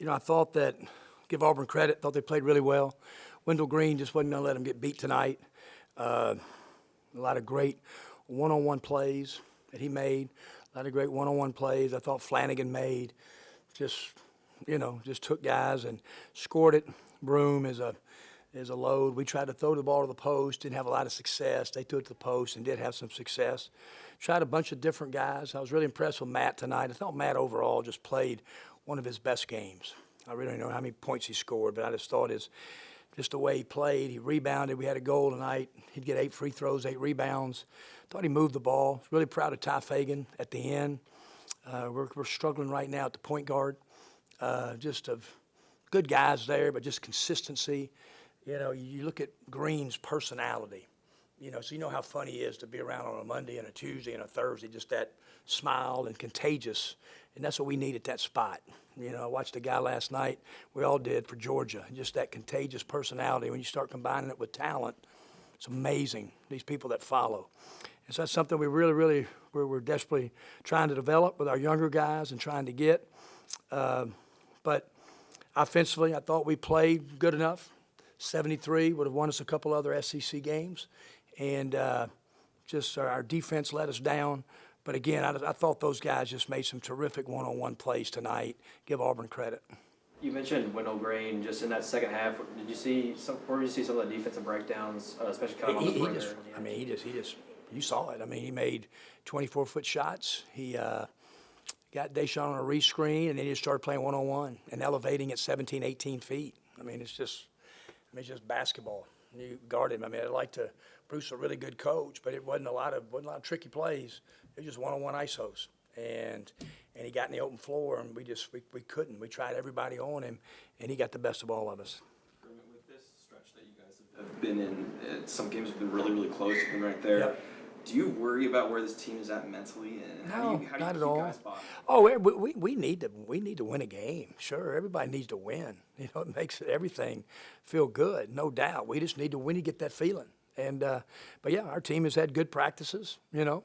I thought that, give Auburn credit, thought they played really well. Wendell Green just wasn't going to let them get beat tonight. A lot of great one-on-one plays that he made, a lot of great one-on-one plays I thought Flanagan made. Just, just took guys and scored it. Broom is a load. We tried to throw the ball to the post, didn't have a lot of success. They threw it to the post and did have some success. Tried a bunch of different guys. I was really impressed with Matt tonight. I thought Matt overall just played one of his best games. I really don't know how many points he scored, but I just thought just the way he played. He rebounded. We had a goal tonight. He'd get 8 free throws, 8 rebounds. Thought he moved the ball. Really proud of Ty Fagan at the end. We're struggling right now at the point guard. Just of good guys there, but just consistency. You look at Green's personality. So you know how fun he is to be around on a Monday and a Tuesday and a Thursday, just that smile and contagious. And that's what we need at that spot. I watched a guy last night, we all did, for Georgia, just that contagious personality. When you start combining it with talent, it's amazing, these people that follow. And so that's something we're desperately trying to develop with our younger guys and trying to get. But offensively, I thought we played good enough. 73 would have won us a couple other SEC games. And just our defense let us down. But again, I thought those guys just made some terrific one-on-one plays tonight. Give Auburn credit. You mentioned Wendell Green just in that second half. Where did you see some of the defensive breakdowns, especially kind of on the perimeter? You saw it. He made 24-foot shots. He got Deshaun on a rescreen, and then he just started playing one-on-one and elevating at 17, 18 feet. It's just basketball. You guard him. I'd like to. Bruce, a really good coach, but it wasn't a lot of tricky plays. It was just one-on-one ISOs, and he got in the open floor, and we couldn't. We tried everybody on him, and he got the best of all of us. With this stretch that you guys have been in, some games have been really, really close. You've been right there. Yep. Do you worry about where this team is at mentally, and how do you not keep at all. Guys bottom? Oh, we need to win a game. Sure, everybody needs to win. It makes everything feel good, no doubt. We just need to win to get that feeling. And but yeah, our team has had good practices. We got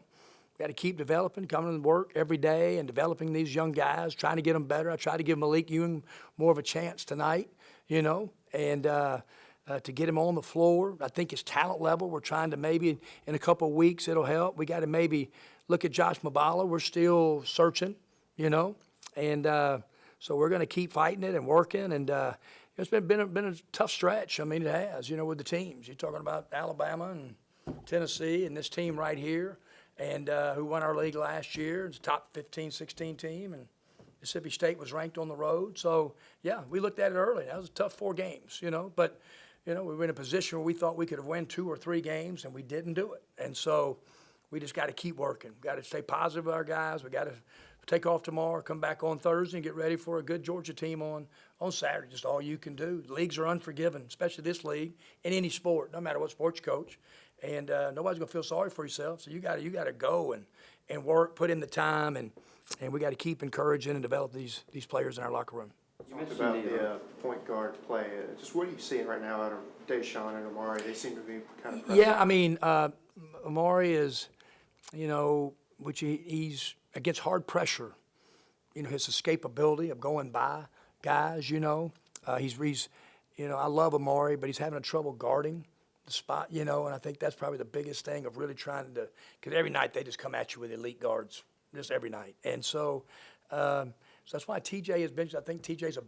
to keep developing, coming to work every day, and developing these young guys, trying to get them better. I tried to give Malik Ewing more of a chance tonight. And to get him on the floor. I think his talent level, we're trying to maybe in a couple of weeks it'll help. We got to maybe look at Josh Mabala. We're still searching, and so we're going to keep fighting it and working. And it's been a tough stretch. It has, with the teams. You're talking about Alabama and Tennessee and this team right here, and who won our league last year. It's a top 15, 16 team, and Mississippi State was ranked on the road. So, yeah, we looked at it early. That was a tough 4 games, but – we were in a position where we thought we could have won 2 or 3 games, and we didn't do it. And so we just got to keep working. We got to stay positive with our guys. We got to take off tomorrow, come back on Thursday, and get ready for a good Georgia team on Saturday. Just all you can do. The leagues are unforgiving, especially this league, in any sport, no matter what sport you coach. And nobody's going to feel sorry for yourself. So you got to go and work, put in the time, and we got to keep encouraging and develop these players in our locker room. You mentioned about the point guard play. Just what are you seeing right now out of Deshaun and Amari? They seem to be kind of pressing. Yeah, Amari is, which he's against hard pressure. His escapability of going by guys. He's I love Amari, but he's having trouble guarding the spot. And I think that's probably the biggest thing of really trying to, because every night they just come at you with elite guards, just every night, and so. So that's why TJ has been. I think TJ's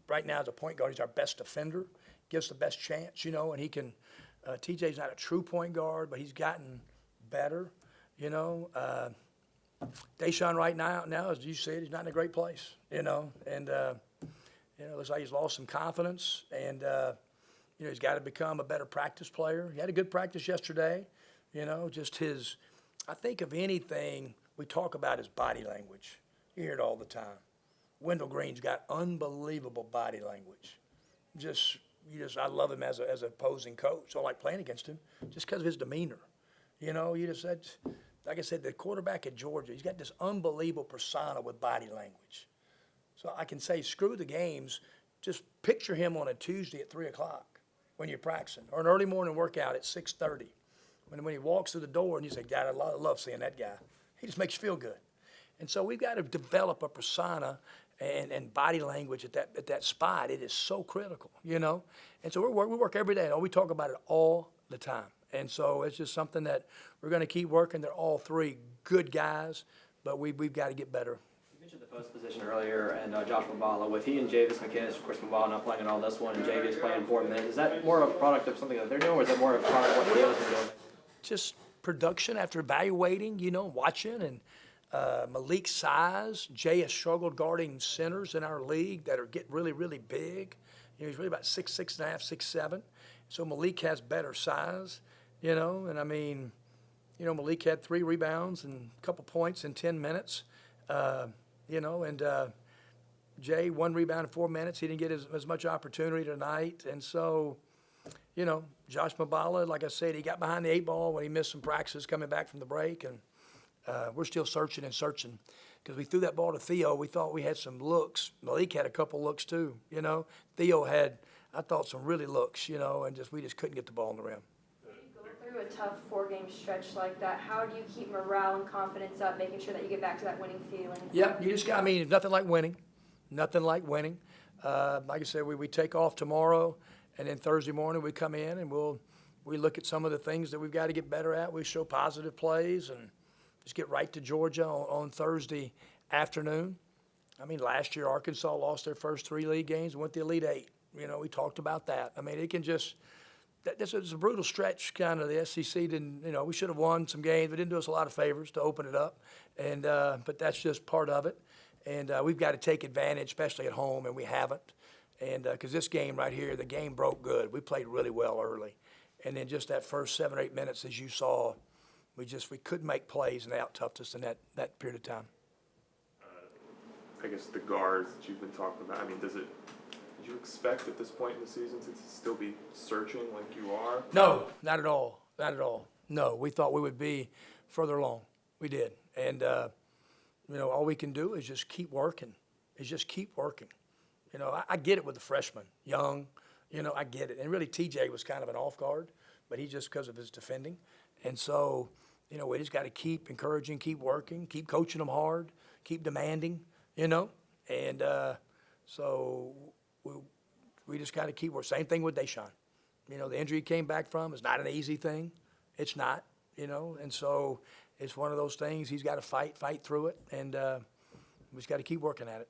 right now as a point guard, he's our best defender, gives the best chance, and he can. TJ's not a true point guard, but he's gotten better, Deshaun right now, as you said, he's not in a great place, and looks like he's lost some confidence, and he's got to become a better practice player. He had a good practice yesterday, just his. I think of anything we talk about his body language. You hear it all the time. Wendell Green's got unbelievable body language. I love him as an opposing coach. I like playing against him just because of his demeanor. Like I said, the quarterback at Georgia, he's got this unbelievable persona with body language. So I can say, screw the games. Just picture him on a Tuesday at 3 o'clock when you're practicing, or an early morning workout at 6:30. When he walks through the door and you say, God, I love seeing that guy. He just makes you feel good. And so we've got to develop a persona and body language at that spot. It is so critical, you know. And so we work every day. We talk about it all the time. And so it's just something that we're going to keep working. They're all three good guys, but we've got to get better. You mentioned the post position earlier, and Josh Mabala, with he and Javis McInnes, of course, Mabala not playing in all this one, and Javis playing 4 minutes. Is that more of a product of something that they're doing, or is it more of a product of what Theo's been doing? Just production after evaluating, you know, watching, and Malik's size. Jay has struggled guarding centers in our league that are getting really, really big. You know, he's really about 6'6.5", 6'7". So Malik has better size, you know, and I mean, you know, Malik had 3 rebounds and a couple points in 10 minutes, you know, and Jay, 1 rebound in 4 minutes. He didn't get as much opportunity tonight. And so, you know, Josh Mabala, like I said, he got behind the 8 ball when he missed some practices coming back from the break. And we're still searching because we threw that ball to Theo. We thought we had some looks. Malik had a couple looks too, you know. Theo had, I thought, some really looks, you know, and we just couldn't get the ball in the rim. Go through a tough 4-game stretch like that. How do you keep morale and confidence up, making sure that you get back to that winning feeling? Yeah, you just got, I mean, it's nothing like winning. Nothing like winning. Like I said, we take off tomorrow, and then Thursday morning we come in and we look at some of the things that we've got to get better at. We show positive plays and just get right to Georgia on Thursday afternoon. I mean, last year Arkansas lost their first 3 league games and went to the Elite 8. You know, we talked about that. I mean, it can just this is a brutal stretch. Kind of the SEC didn't. You know, we should have won some games. They didn't do us a lot of favors to open it up, and but that's just part of it. And we've got to take advantage, especially at home, and we haven't. And because this game right here, the game broke good. We played really well early, and then just that first 7 or 8 minutes, as you saw, we couldn't make plays, and they out-toughed us in that period of time. I guess the guards that you've been talking about. I mean, did you expect at this point in the season to still be searching like you are? No, not at all. Not at all. No, we thought we would be further along. We did, and you know, all we can do is just keep working. You know, I get it with the freshmen, young. You know, I get it. And really, TJ was kind of an off guard, but he just because of his defending. And so, you know, we just got to keep encouraging, keep working, keep coaching them hard, keep demanding, you know. And so we just got to keep working. Same thing with Deshaun. You know, the injury he came back from is not an easy thing. It's not, you know. And so it's one of those things he's got to fight through it. And we just got to keep working at it.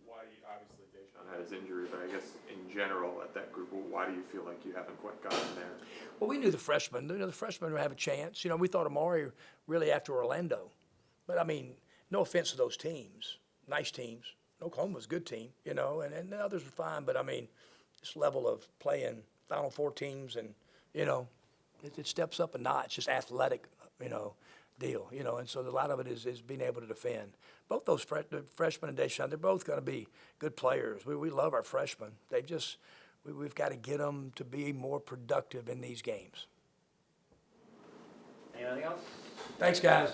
Why do you, obviously Deshaun had his injury, but I guess in general at that group, why do you feel like you haven't quite gotten there? Well, we knew the freshmen would have a chance. You know, we thought Amari really after Orlando. But, I mean, no offense to those teams, nice teams. Oklahoma's a good team, you know, and the others were fine. But, I mean, this level of playing Final Four teams and, you know, it steps up a notch, just athletic, you know, deal, you know. And so a lot of it is being able to defend. Both those freshmen and Deshaun, they're both going to be good players. We love our freshmen. We've got to get them to be more productive in these games. Anything else? Thanks, guys.